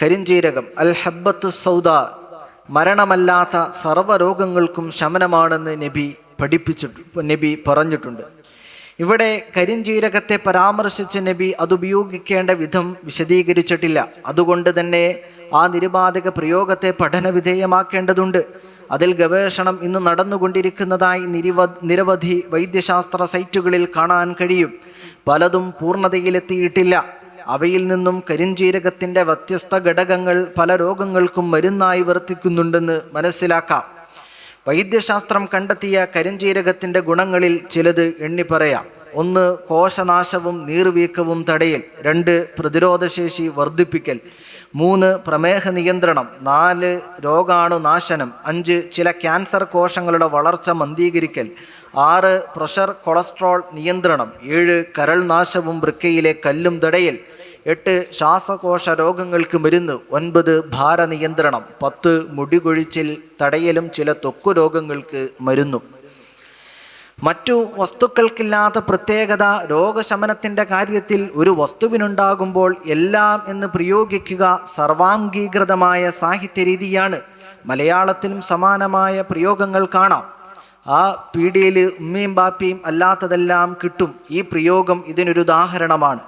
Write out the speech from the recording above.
കരിഞ്ജീരകം അൽ ഹബ്ബത്തു സൗദ മരണമല്ലാത്ത സർവ്വരോഗങ്ങൾക്കും ശമനമാണെന്ന് നബി പറഞ്ഞിട്ടുണ്ട്. ഇവിടെ കരിഞ്ജീരകത്തെ പരാമർശിച്ച് നബി അതുപയോഗിക്കേണ്ട വിധം വിശദീകരിച്ചിട്ടില്ല. അതുകൊണ്ട് തന്നെ ആ നിരുപാധിക പ്രയോഗത്തെ പഠനവിധേയമാക്കേണ്ടതുണ്ട്. അതിൽ ഗവേഷണം ഇന്ന് നടന്നുകൊണ്ടിരിക്കുന്നതായി നിരവധി വൈദ്യശാസ്ത്ര സൈറ്റുകളിൽ കാണാൻ കഴിയും. പലതും പൂർണ്ണതയിലെത്തിയിട്ടില്ല. അവയിൽ നിന്നും കരിഞ്ജീരകത്തിൻ്റെ വ്യത്യസ്ത ഘടകങ്ങൾ പല രോഗങ്ങൾക്കും മരുന്നായി വർത്തിക്കുന്നുണ്ടെന്ന് മനസ്സിലാക്കാം. വൈദ്യശാസ്ത്രം കണ്ടെത്തിയ കരിഞ്ജീരകത്തിൻ്റെ ഗുണങ്ങളിൽ ചിലത് എണ്ണി പറയാം. 1. കോശനാശവും നീർവീക്കവും തടയൽ. 2. പ്രതിരോധശേഷി വർദ്ധിപ്പിക്കൽ. 3. പ്രമേഹ നിയന്ത്രണം. 4. രോഗാണുനാശനം. 5. ചില ക്യാൻസർ കോശങ്ങളുടെ വളർച്ച മന്ദീകരിക്കൽ. 6. പ്രഷർ കൊളസ്ട്രോൾ നിയന്ത്രണം. 7. കരൾ നാശവും വൃക്കയിലെ കല്ലും തടയൽ. 8. ശ്വാസകോശ രോഗങ്ങൾക്ക് മരുന്ന്. 9. ഭാരനിയന്ത്രണം. 10. മുടികൊഴിച്ചിൽ തടയലും ചില ത്വക്ക് രോഗങ്ങൾക്ക് മരുന്നും. മറ്റു വസ്തുക്കൾക്കില്ലാത്ത പ്രത്യേകത രോഗശമനത്തിൻ്റെ കാര്യത്തിൽ ഒരു വസ്തുവിനുണ്ടാകുമ്പോൾ എല്ലാം എന്ന് പ്രയോഗിക്കുക സർവാംഗീകൃതമായ സാഹിത്യരീതിയാണ്. മലയാളത്തിലും സമാനമായ പ്രയോഗങ്ങൾ കാണാം. ആ പീഡിയയിൽ ഉമ്മയും ബാപ്പിയും അല്ലാത്തതെല്ലാം കിട്ടും. ഈ പ്രയോഗം ഇതിനൊരു ഉദാഹരണമാണ്.